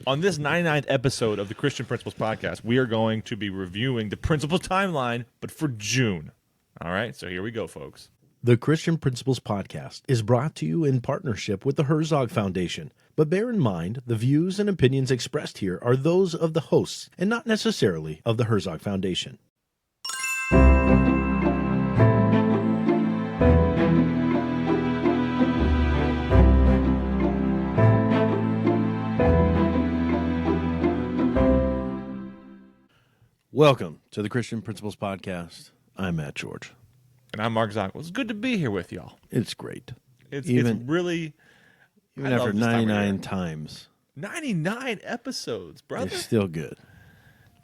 On this 99th episode of the Christian Principles Podcast, we are going to be reviewing the Principles timeline, but for June. All right, so here we go, folks. The Christian Principles Podcast is brought to you in partnership with the Herzog Foundation. But bear in mind, the views and opinions expressed here are those of the hosts and not necessarily of the Herzog Foundation. Welcome to the Christian Principles Podcast. I'm Matt George. And I'm Mark Zockoll. It's good to be here with y'all. It's great. It's really... Even after 99 times. 99 episodes, brother. It's still good.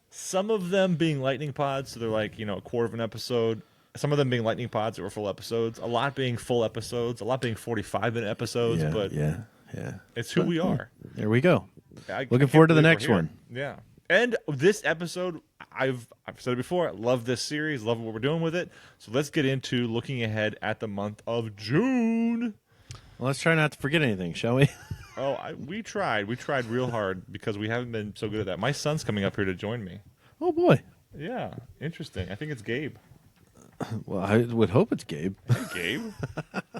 Some of them being lightning pods, so they're like, a quarter of an episode. Some of them being lightning pods that were full episodes. A lot being full episodes. A lot being 45-minute episodes. Yeah. It's who we are. There we go. I Looking forward to the next one. Yeah. And this episode, I've said it before, I love this series, love what we're doing with it. So let's get into looking ahead at the month of June. Well, let's try not to forget anything, shall we? We tried. We tried real hard because we haven't been so good at that. My son's coming up here to join me. Oh, boy. Yeah, interesting. I think it's Gabe. Well, I would hope it's Gabe. Hey, Gabe.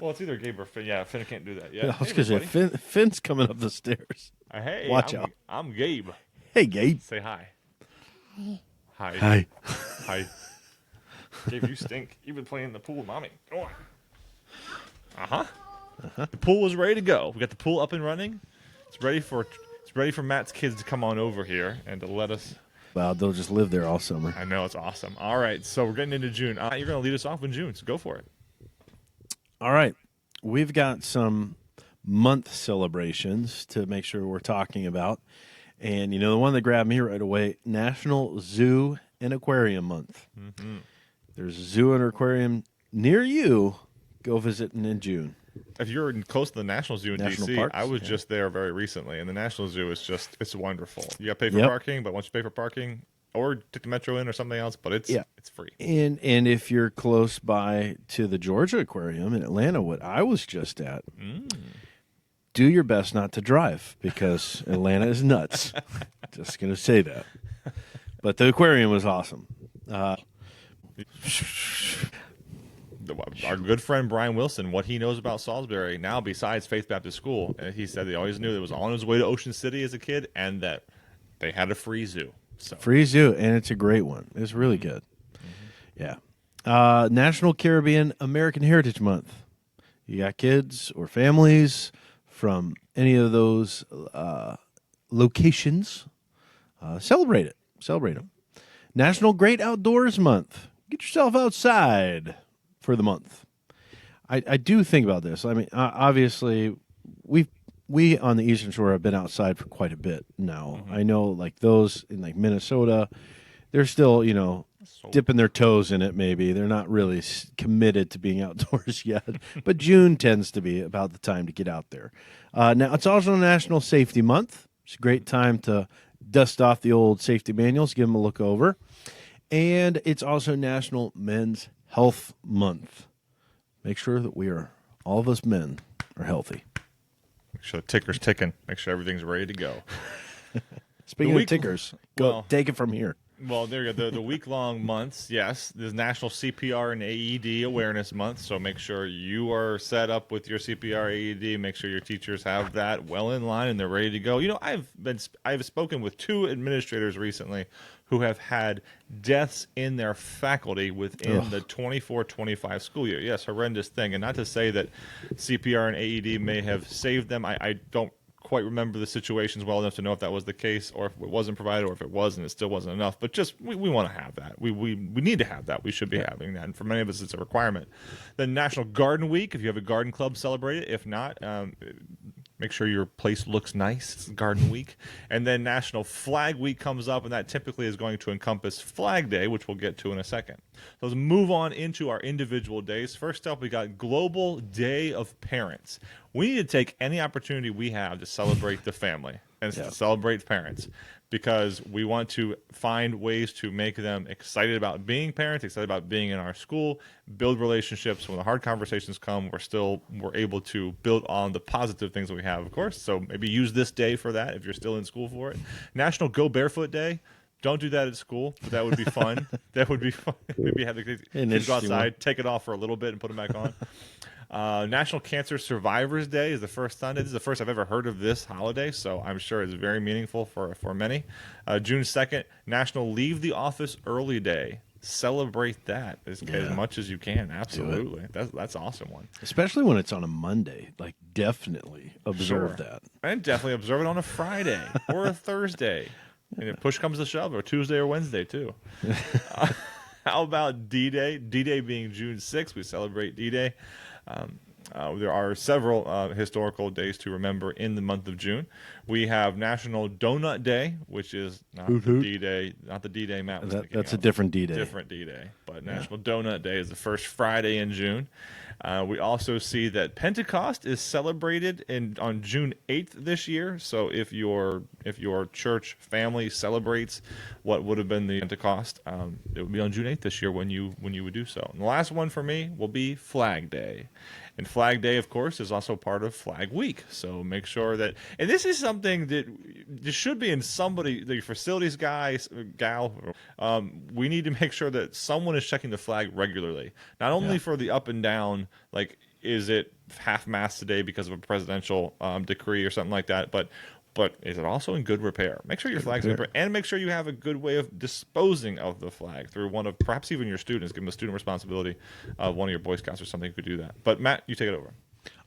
Well, it's either Gabe or Finn. Yeah, Finn can't do that yet. I was going to say, Finn's coming up the stairs. Hey, watch out. I'm Gabe. Hey, Gabe. Say hi. Hi. Hi. Hi. Gabe, you stink. You've been playing in the pool with Mommy. Go on. Uh-huh. The pool is ready to go. We got the pool up and running. It's ready for Matt's kids to come on over here and to let us. Wow, they'll just live there all summer. I know, it's awesome. All right, so we're getting into June. You're going to lead us off in June, so go for it. All right. We've got some month celebrations to make sure we're talking about. And, the one that grabbed me right away, National Zoo and Aquarium Month. Mm-hmm. There's a zoo and aquarium near you. Go visit in June. If you're close to the National Zoo in D.C., parks? I was just there very recently, and the National Zoo is it's wonderful. You got to pay for parking, but once you pay for parking, or take the Metro in or something else, but it's free. And if you're close by to the Georgia Aquarium in Atlanta, what I was just at, do your best not to drive because Atlanta is nuts. Just going to say that. But the aquarium was awesome. Our good friend Brian Wilson, what he knows about Salisbury now, besides Faith Baptist School, he said he always knew it was on his way to Ocean City as a kid, and that they had a free zoo. So. Free zoo, and it's a great one. It's really good. Mm-hmm. Yeah. National Caribbean American Heritage Month. You got kids or families from any of those locations, celebrate it. Celebrate them. National Great Outdoors Month. Get yourself outside for the month. I do think about this. I mean, obviously, we on the Eastern Shore have been outside for quite a bit now. Mm-hmm. I know, like those in like Minnesota, they're still, dipping their toes in it. Maybe they're not really committed to being outdoors yet. But June tends to be about the time to get out there. Now it's also National Safety Month. It's a great time to dust off the old safety manuals, give them a look over, and it's also National Men's Health Month. Make sure that all of us men are healthy. Make sure the ticker's ticking. Make sure everything's ready to go. Speaking of tickers, take it from here. Well, there you go. The week-long months, yes. There's National CPR and AED Awareness Month, so make sure you are set up with your CPR, AED. Make sure your teachers have that well in line and they're ready to go. I've spoken with 2 administrators recently who have had deaths in their faculty within the 24-25 school year. Yes, horrendous thing. And not to say that CPR and AED may have saved them. I don't quite remember the situations well enough to know if that was the case or if it wasn't provided or if it was and it still wasn't enough. But just we want to have that. We need to have that. We should be having that. And for many of us, it's a requirement. Then National Garden Week. If you have a garden club, celebrate it. If not, make sure your place looks nice. It's Garden Week. And then National Flag Week comes up, and that typically is going to encompass Flag Day, which we'll get to in a second. So let's move on into our individual days. First up, we got Global Day of Parents. We need to take any opportunity we have to celebrate the family and to celebrate parents. because we want to find ways to make them excited about being parents, excited about being in our school, build relationships. When the hard conversations come, we're able to build on the positive things that we have, of course. So maybe use this day for that if you're still in school for it. National Go Barefoot Day. Don't do that at school, but that would be fun. That would be fun. Maybe have the kids go outside, take it off for a little bit, and put them back on. National Cancer Survivors Day is the first Sunday. This is the first I've ever heard of this holiday, so I'm sure it's very meaningful for many. June 2nd, National Leave the Office Early Day. Celebrate that as much as you can. Absolutely. That's an awesome one. Especially when it's on a Monday. Like, definitely observe that. And definitely observe it on a Friday or a Thursday. And if push comes to shove, or Tuesday or Wednesday, too. How about D-Day? D-Day being June 6th. We celebrate D-Day. There are several historical days to remember in the month of June. We have National Donut Day, which is not the D-Day, not the D-Day Matt was thinking That's of. a different D-Day. Different D-Day. But National Donut Day is the first Friday in June. We also see that Pentecost is celebrated on June 8th this year. So if your church family celebrates what would have been the Pentecost, it would be on June 8th this year when you would do so. And the last one for me will be Flag Day. And Flag Day, of course, is also part of Flag Week. So make sure that, and this is something that this should be in somebody, the facilities guy, gal. We need to make sure that someone is checking the flag regularly, not only for the up and down, like is it half-mast today because of a presidential decree or something like that, but is it also in good repair? Make sure your flag's in repair, and make sure you have a good way of disposing of the flag through one of, perhaps even your students. Give them a student responsibility. One of your Boy Scouts or something could do that. But Matt, you take it over.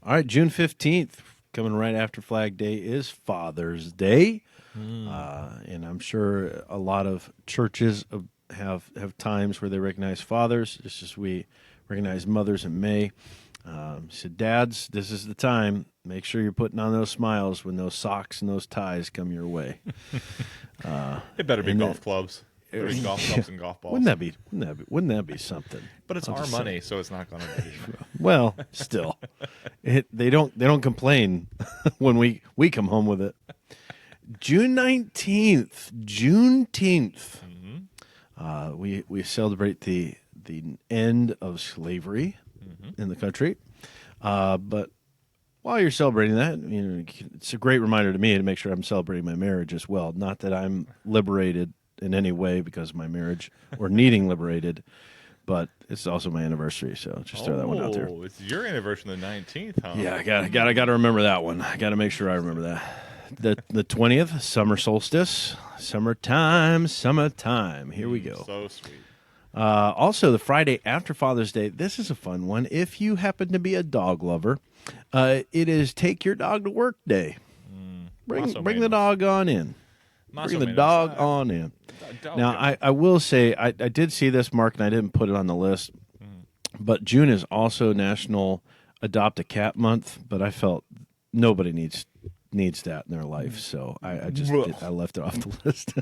All right, June 15th, coming right after Flag Day, is Father's Day. And I'm sure a lot of churches have times where they recognize fathers, just as we recognize mothers in May. So dads, this is the time. Make sure you're putting on those smiles when those socks and those ties come your way. It better be golf clubs. Better be golf clubs and golf balls. Wouldn't that be something? But it's our money, so it's not going to be. Well, still, they don't complain when we come home with it. June 19th, Juneteenth. We celebrate the end of slavery in the country, but while you're celebrating that, it's a great reminder to me to make sure I'm celebrating my marriage as well. Not that I'm liberated in any way because of my marriage or needing liberated, but it's also my anniversary, so just throw that one out there. Oh, it's your anniversary on the 19th, huh? Yeah, I got to remember that one. I got to make sure I remember that. The 20th, summer solstice, summertime. Here we go. So sweet. Also, the Friday after Father's Day, this is a fun one. If you happen to be a dog lover, it is Take Your Dog to Work Day. Bring the dog on in. Bring the dog on in. Now, I will say, I did see this, Mark, and I didn't put it on the list, but June is also National Adopt a Cat Month, but I felt nobody needs that in their life, so I left it off the list.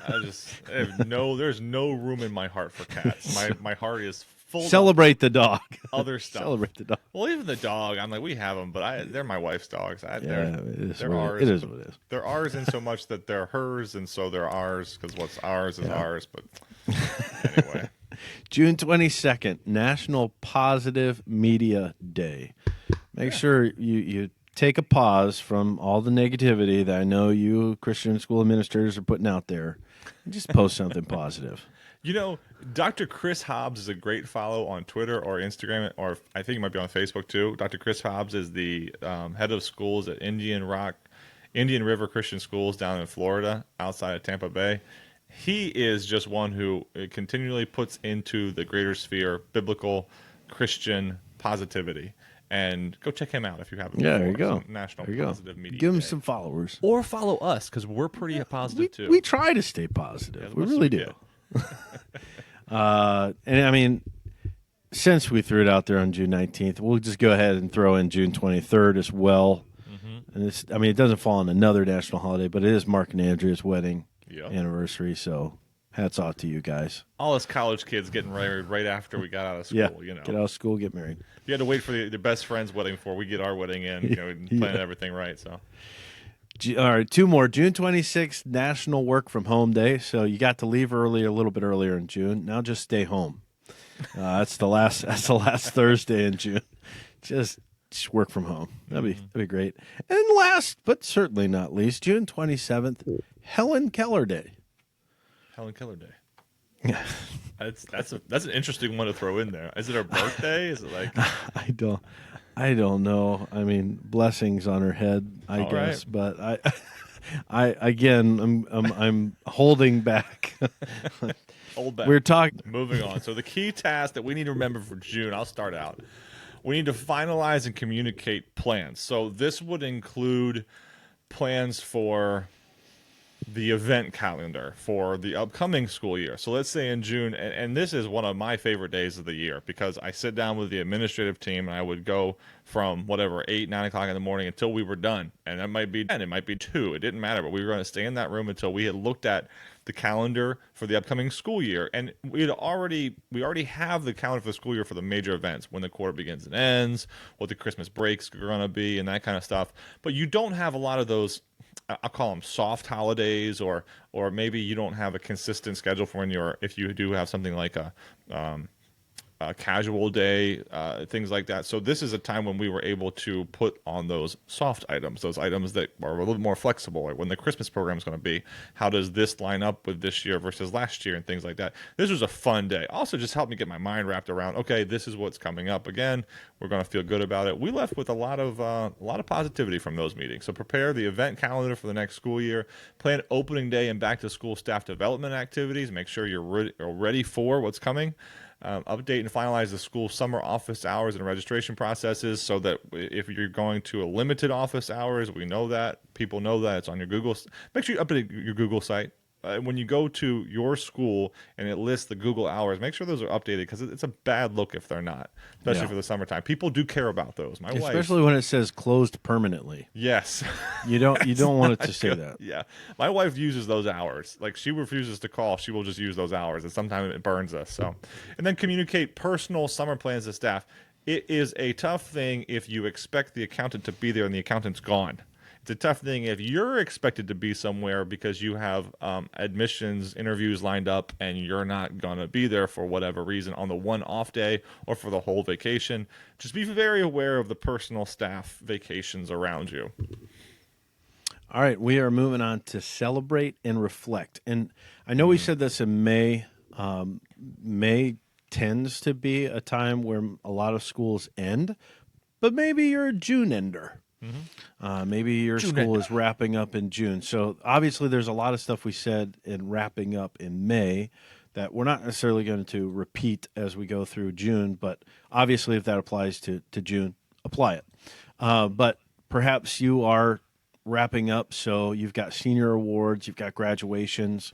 There's no room in my heart for cats. My heart is full. Celebrate the dog. Other stuff. Celebrate the dog. Well, even the dog, I'm like, we have them, but they're my wife's dogs. They're ours. It is what it is. They're ours in so much that they're hers, and so they're ours because what's ours is ours. But anyway, June 22nd, National Positive Media Day. Make sure you take a pause from all the negativity that I know you Christian school administrators are putting out there and just post something positive. Dr. Chris Hobbs is a great follow on Twitter or Instagram, or I think he might be on Facebook too. Dr. Chris Hobbs is the head of schools at Indian River Christian Schools down in Florida, outside of Tampa Bay. He is just one who continually puts into the greater sphere biblical Christian positivity. And go check him out if you haven't. Yeah, there you go. National Positive Media Give him Day. some followers. Or follow us, because we're pretty positive, too. We try to stay positive. Yeah, we really do. And I mean, since we threw it out there on June 19th, we'll just go ahead and throw in June 23rd as well. And it doesn't fall on another national holiday, but it is Mark and Andrea's wedding anniversary, so hats off to you guys. All us college kids getting married right after we got out of school. Yeah, get out of school, get married. You had to wait for the best friend's wedding before we get our wedding in, and plan everything right. So, All right, two more. June 26th, National Work from Home Day. So you got to leave early, a little bit earlier in June. Now just stay home. That's the last. That's the last Thursday in June. Just work from home. That'd be great. And last, but certainly not least, June 27th, Helen Keller Day. Helen Keller Day. That's an interesting one to throw in there. Is it her birthday? Is it like I don't know. I mean, blessings on her head, I All guess. right. But I'm holding back. hold back? We're talking. Moving on. So the key task that we need to remember for June, I'll start out. We need to finalize and communicate plans. So this would include plans for the event calendar for the upcoming school year. So let's say in June, and this is one of my favorite days of the year because I sit down with the administrative team and I would go from whatever 8, 9 o'clock in the morning until we were done. And that might be 10, it might be 2. It didn't matter, but we were going to stay in that room until we had looked at the calendar for the upcoming school year. And we already have the calendar for the school year for the major events, when the quarter begins and ends, what the Christmas breaks are going to be, and that kind of stuff. But you don't have a lot of those, I'll call them soft holidays, or maybe you don't have a consistent schedule for if you do have something like a casual day, things like that. So this is a time when we were able to put on those soft items, those items that are a little more flexible, like when the Christmas program is going to be. How does this line up with this year versus last year and things like that. This was a fun day. Also just helped me get my mind wrapped around, okay, this is what's coming up again. We're going to feel good about it. We left with a lot of positivity from those meetings. So prepare the event calendar for the next school year. Plan opening day and back to school staff development activities. Make sure you're ready for what's coming. Update and finalize the school summer office hours and registration processes so that if you're going to a limited office hours, we know that. People know that. It's on your Google. Make sure you update your Google site. When you go to your school and it lists the Google hours, make sure those are updated because it's a bad look if they're not, especially for the summertime. People do care about those. Especially when it says closed permanently. Yes. You don't want it to say that. Yeah. My wife uses those hours. Like, she refuses to call. She will just use those hours, and sometimes it burns us. So, and then communicate personal summer plans to staff. It is a tough thing if you expect the accountant to be there and the accountant's gone. It's a tough thing if you're expected to be somewhere because you have admissions interviews lined up and you're not going to be there for whatever reason on the one off day or for the whole vacation. Just be very aware of the personal staff vacations around you. All right, we are moving on to celebrate and reflect. And I know we said this in May. May tends to be a time where a lot of schools end, but maybe you're a June ender. Maybe your school is wrapping up in June. So obviously there's a lot of stuff we said in wrapping up in May that we're not necessarily going to repeat as we go through June, but obviously if that applies to June, apply it. But perhaps you are wrapping up, so you've got senior awards, you've got graduations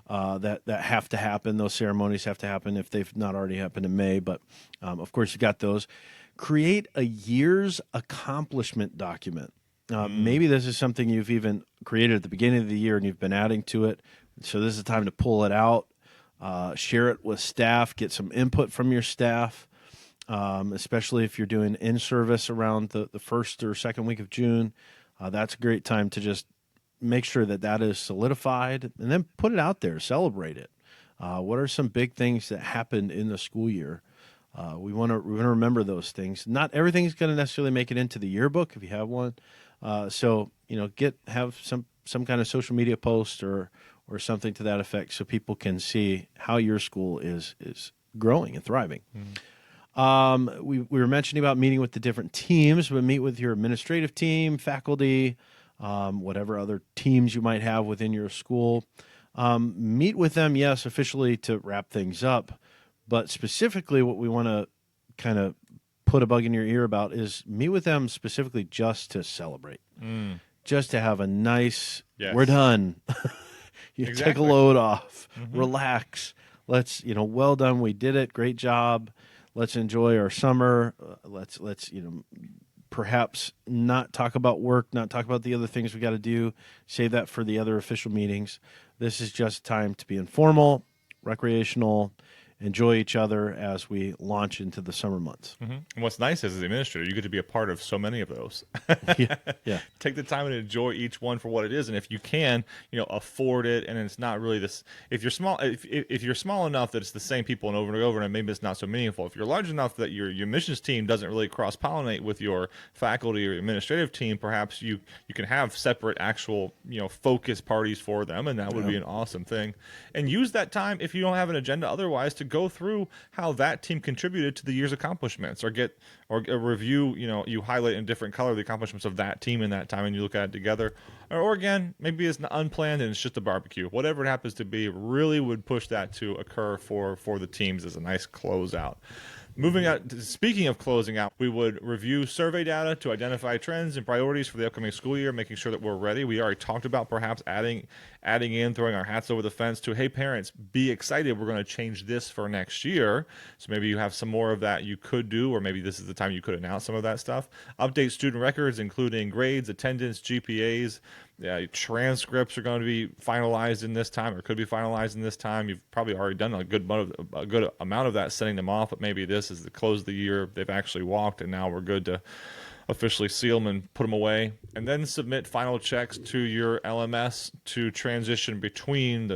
that have to happen. Those ceremonies have to happen if they've not already happened in May, but of course you've got those. Create a year's accomplishment document. Maybe this is something you've even created at the beginning of the year and you've been adding to it. So this is the time to pull it out, share it with staff, get some input from your staff, especially if you're doing in-service around the first or second week of June. That's a great time to just make sure that is solidified and then put it out there, celebrate it. What are some big things that happened in the school year? We want to remember those things. Not everything's going to necessarily make it into the yearbook if you have one. So have some kind of social media post or something to that effect, so people can see how your school is growing and thriving. We were mentioning about meeting with the different teams, but meet with your administrative team, faculty, whatever other teams you might have within your school. Meet with them, yes, officially to wrap things up. But specifically what we want to kind of put a bug in your ear about is meet with them specifically just to celebrate, just to have a nice, we're done. Take a load off, relax. Let's, well done. We did it. Great job. Let's enjoy our summer. Let's perhaps not talk about work, not talk about the other things we got to do. Save that for the other official meetings. This is just time to be informal, recreational, enjoy each other as we launch into the summer months. And what's nice is, as the administrator, you get to be a part of so many of those. Yeah. Take the time and enjoy each one for what it is, and if you can, afford it, and it's not really this. If you're small, if you're small enough that it's the same people and over, and maybe it's not so meaningful. If you're large enough that your missions team doesn't really cross pollinate with your faculty or administrative team, perhaps you can have separate actual focus parties for them, and that would be an awesome thing. And use that time, if you don't have an agenda otherwise, to go through how that team contributed to the year's accomplishments, or a review. You highlight in different color the accomplishments of that team in that time, and you look at it together. Or again, maybe it's unplanned and it's just a barbecue. Whatever it happens to be, really would push that to occur for the teams as a nice closeout. Moving out, speaking of closing out, we would review survey data to identify trends and priorities for the upcoming school year, making sure that we're ready. We already talked about perhaps adding in, throwing our hats over the fence to, hey, parents, be excited. We're going to change this for next year. So maybe you have some more of that you could do, or maybe this is the time you could announce some of that stuff. Update student records, including grades, attendance, GPAs. Transcripts are going to be finalized in this time, or could be finalized in this time. You've probably already done a good amount of that, sending them off, but maybe this is the close of the year. They've actually walked, and now we're good to officially seal them and put them away. And then submit final checks to your LMS to transition between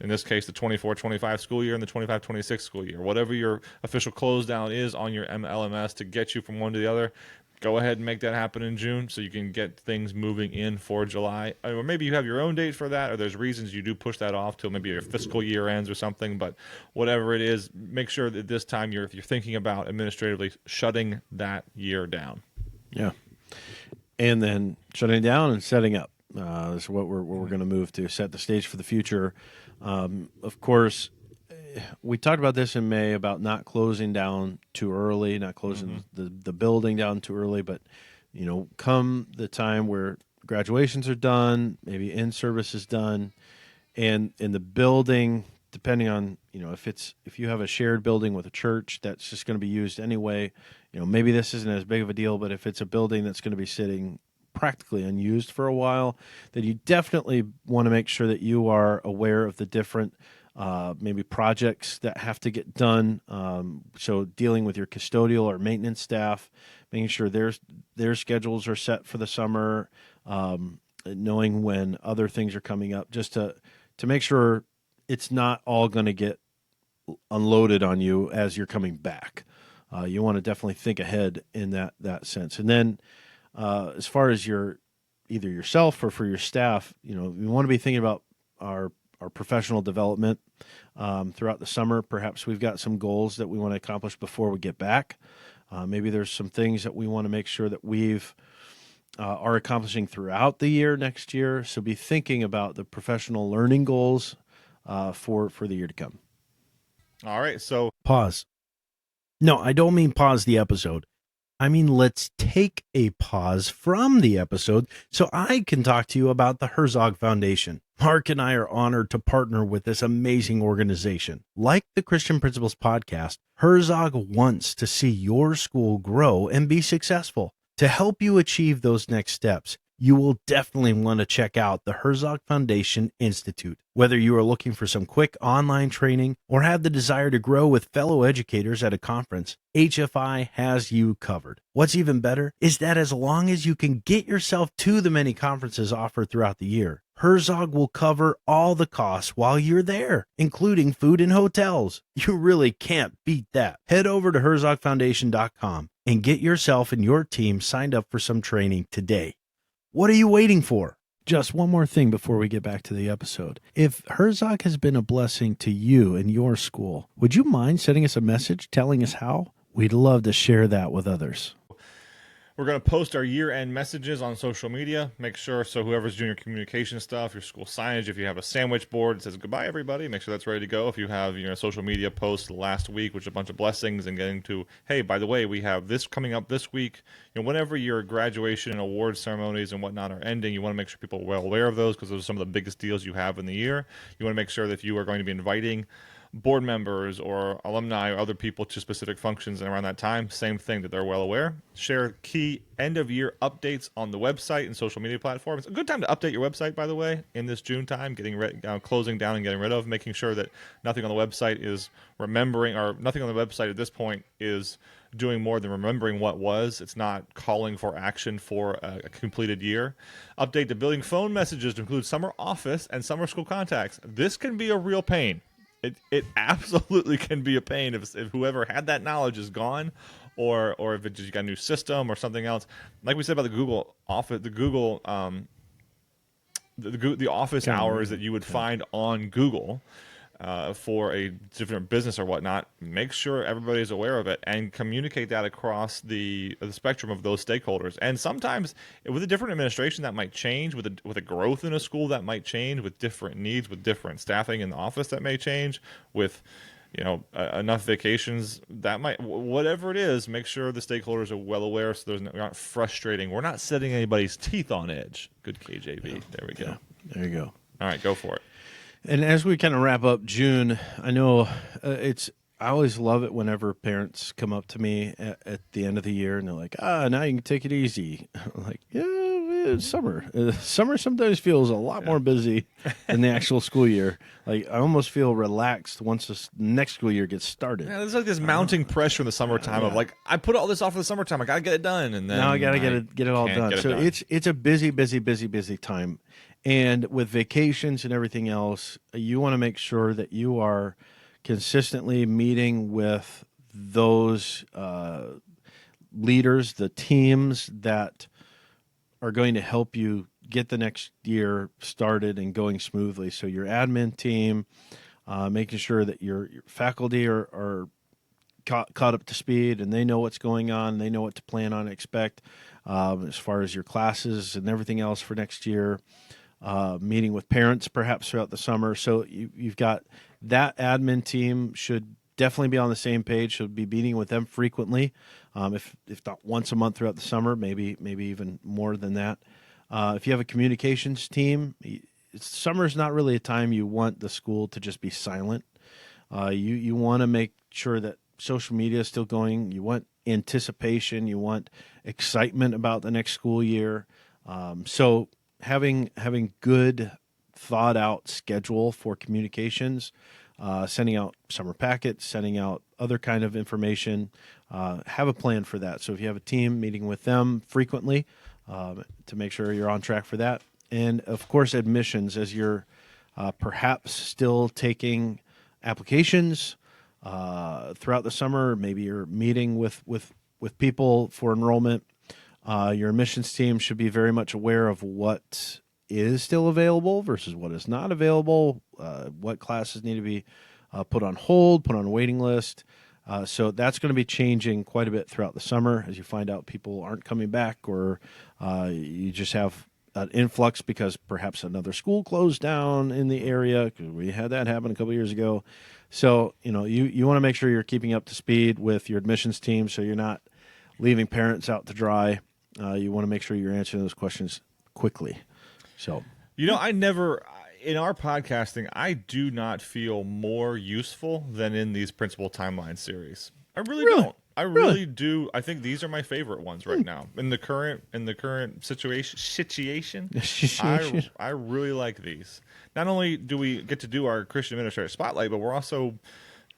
in this case, the 24-25 school year and the 25-26 school year. Whatever your official close down is on your LMS to get you from one to the other. Go ahead and make that happen in June so you can get things moving in for July. Or maybe you have your own date for that, or there's reasons you do push that off till maybe your fiscal year ends or something. But whatever it is, make sure that this time if you're thinking about administratively shutting that year down. Yeah. And then shutting down and setting up. This is what we're going to move to, set the stage for the future. Of course, we talked about this in May about not closing down too early, not closing the building down too early, but come the time where graduations are done, maybe in-service is done, and in the building, depending on if you have a shared building with a church that's just going to be used anyway, maybe this isn't as big of a deal, but if it's a building that's going to be sitting practically unused for a while, then you definitely want to make sure that you are aware of the different maybe projects that have to get done. So dealing with your custodial or maintenance staff, making sure their schedules are set for the summer, knowing when other things are coming up, just to make sure it's not all going to get unloaded on you as you're coming back. You want to definitely think ahead in that sense. And then as far as either yourself or for your staff, you want to be thinking about our professional development throughout the summer. Perhaps we've got some goals that we want to accomplish before we get back. Maybe there's some things that we want to make sure that we've are accomplishing throughout the year next year. So be thinking about the professional learning goals for the year to come. All right, so pause. No, I don't mean pause the episode. I mean, let's take a pause from the episode so I can talk to you about the Herzog Foundation. Mark and I are honored to partner with this amazing organization. Like the Christian Principles podcast, Herzog wants to see your school grow and be successful. To help you achieve those next steps, you will definitely want to check out the Herzog Foundation Institute. Whether you are looking for some quick online training or have the desire to grow with fellow educators at a conference, HFI has you covered. What's even better is that as long as you can get yourself to the many conferences offered throughout the year, Herzog will cover all the costs while you're there, including food and hotels. You really can't beat that. Head over to herzogfoundation.com and get yourself and your team signed up for some training today. What are you waiting for? Just one more thing before we get back to the episode. If Herzog has been a blessing to you and your school, would you mind sending us a message telling us how? We'd love to share that with others. we're going to post our year-end messages on social media. Make sure, so whoever's doing your communication stuff, your school signage, if you have a sandwich board that says goodbye everybody, make sure that's ready to go. If you have social media posts last week, which is a bunch of blessings, and getting to, hey, by the way, we have this coming up this week. Whenever your graduation and awards ceremonies and whatnot are ending, you want to make sure people are well aware of those, because those are some of the biggest deals you have in the year. You want to make sure that if you are going to be inviting board members or alumni or other people to specific functions and around that time, same thing, that they're well aware. Share key end of year updates on the website and social media platforms. A good time to update your website, by the way, in this June time, closing down and getting rid of, making sure that nothing on the website is remembering, or nothing on the website at this point is doing more than remembering what was. It's not calling for action for a completed year. Update the building phone messages to include summer office and summer school contacts. This can be a real pain. It absolutely can be a pain if whoever had that knowledge is gone, or if it just got a new system or something else. Like we said about the Google Office, the office hours that you would find on Google for a different business or whatnot. Make sure everybody's aware of it and communicate that across the spectrum of those stakeholders. And sometimes with a different administration that might change, with a growth in a school that might change, with different needs, with different staffing in the office that may change, with enough vacations that might, whatever it is, make sure the stakeholders are well aware so we're not frustrating. We're not setting anybody's teeth on edge. Good KJV. Yeah. There we go. Yeah. There you go. All right, go for it. And as we kind of wrap up June, I know I always love it whenever parents come up to me at the end of the year and they're like, now you can take it easy. I'm like, yeah, it's summer. Summer sometimes feels a lot more busy than the actual school year. Like, I almost feel relaxed once the next school year gets started. Yeah, there's like this mounting pressure in the summertime of like, I put all this off for the summertime. I got to get it done. And then now I got to get it all done. So it's a busy time. And with vacations and everything else, you want to make sure that you are consistently meeting with those leaders, the teams that are going to help you get the next year started and going smoothly. So your admin team, making sure that your faculty are caught up to speed and they know what's going on, they know what to plan on and expect as far as your classes and everything else for next year. Meeting with parents perhaps throughout the summer. So you've got that admin team should definitely be on the same page. Should be meeting with them frequently, if not once a month throughout the summer, maybe even more than that. If you have a communications team, summer's not really a time you want the school to just be silent. You want to make sure that social media is still going. You want anticipation. You want excitement about the next school year. So having good thought out schedule for communications, sending out summer packets, sending out other kind of information, have a plan for that. So if you have a team, meeting with them frequently to make sure you're on track for that. And of course, admissions, as you're perhaps still taking applications throughout the summer, maybe you're meeting with people for enrollment. Your admissions team should be very much aware of what is still available versus what is not available, what classes need to be put on hold, put on a waiting list. So that's going to be changing quite a bit throughout the summer as you find out people aren't coming back, or you just have an influx because perhaps another school closed down in the area, because we had that happen a couple years ago. So, you want to make sure you're keeping up to speed with your admissions team so you're not leaving parents out to dry. You want to make sure you're answering those questions quickly. So, I never, in our podcasting, I do not feel more useful than in these principal timeline series. I really don't. I really do. I think these are my favorite ones right now in the current situation. I really like these. Not only do we get to do our Christian Administrator Spotlight, but we're also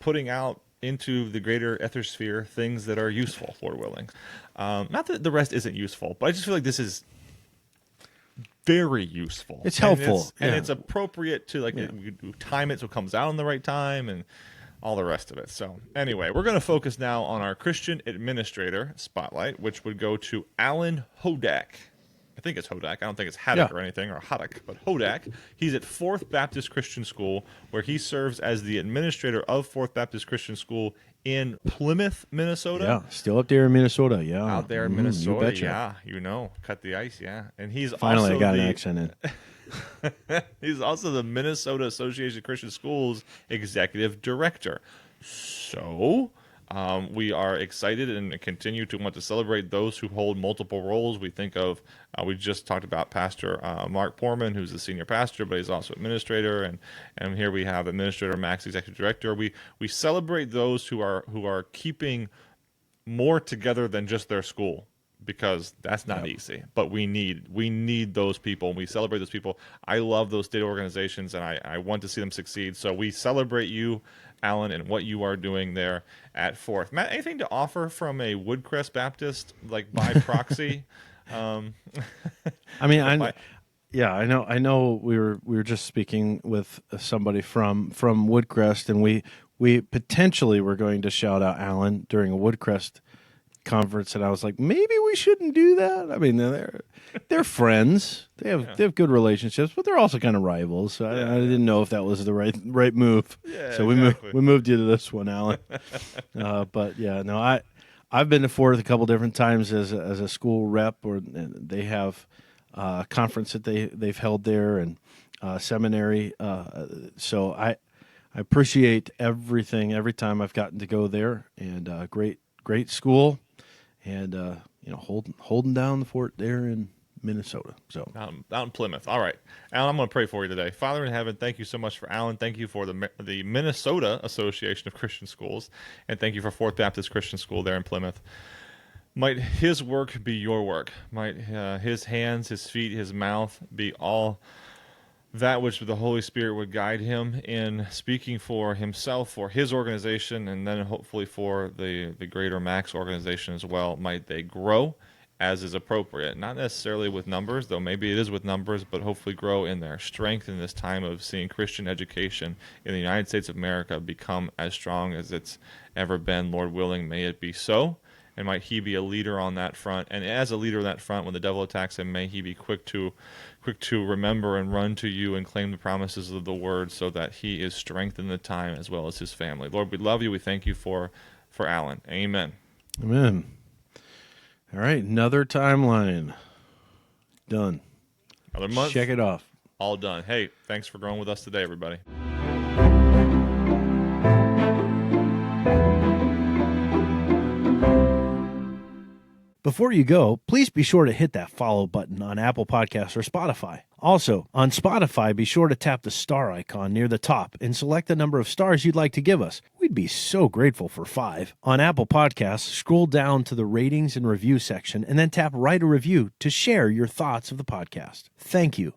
putting out into the greater ethersphere things that are useful, Lord willing. Not that the rest isn't useful, but I just feel like this is very useful. It's helpful. And it's appropriate to we time it so it comes out on the right time and all the rest of it. So anyway, we're going to focus now on our Christian Administrator Spotlight, which would go to Alan Hodack. I think it's Hodack. I don't think it's Haddock or anything, or Hodack, but Hodack. He's at Fourth Baptist Christian School, where he serves as the administrator of Fourth Baptist Christian School in Plymouth, Minnesota. Yeah, still up there in Minnesota. Yeah, out there in Minnesota. Yeah, cut the ice. Yeah, and he's finally also got an accent in. He's also the Minnesota Association of Christian Schools executive director. So we are excited and continue to want to celebrate those who hold multiple roles. We think of, we just talked about Pastor Mark Poorman, who's the senior pastor, but he's also administrator. And here we have Administrator Max, executive director. We celebrate those who are keeping more together than just their school because that's not easy. But we need those people. We celebrate those people. I love those state organizations, and I want to see them succeed. So we celebrate you, Alan, and what you are doing there at Fourth. Matt, anything to offer from a Woodcrest Baptist, like by proxy? I mean, yeah, I know. We were just speaking with somebody from Woodcrest, and we potentially were going to shout out Alan during a Woodcrest conference, and I was like, maybe we shouldn't do that. I mean, they're friends. They have good relationships, but they're also kind of rivals. So I didn't know if that was the right move. Yeah, so exactly. we moved you to this one, Alan. But yeah, no, I've been to Fourth a couple different times as a school rep, and they have a conference that they've held there, and seminary. So I appreciate everything every time I've gotten to go there, and great school, and holding down the fort there in Minnesota. So out in Plymouth. All right, Alan, I'm going to pray for you today. Father in heaven, thank you so much for Alan. Thank you for the Minnesota Association of Christian Schools, and thank you for Fourth Baptist Christian School there in Plymouth. Might his work be your work. Might his hands, his feet, his mouth be all that which the Holy Spirit would guide him in speaking for himself, for his organization, and then hopefully for the greater Max organization as well. Might they grow as is appropriate, not necessarily with numbers, though maybe it is with numbers, but hopefully grow in their strength in this time of seeing Christian education in the United States of America become as strong as it's ever been. Lord willing, may it be so. And might he be a leader on that front. And as a leader on that front, when the devil attacks him, may he be quick to remember and run to you and claim the promises of the word, so that he is strengthened in the time as well as his family. Lord, we love you. We thank you for Alan. Amen. Amen. All right, another timeline. Done. Another month. Check it off. All done. Hey, thanks for growing with us today, everybody. Before you go, please be sure to hit that follow button on Apple Podcasts or Spotify. Also, on Spotify, be sure to tap the star icon near the top and select the number of stars you'd like to give us. We'd be so grateful for 5. On Apple Podcasts, scroll down to the ratings and review section and then tap write a review to share your thoughts of the podcast. Thank you.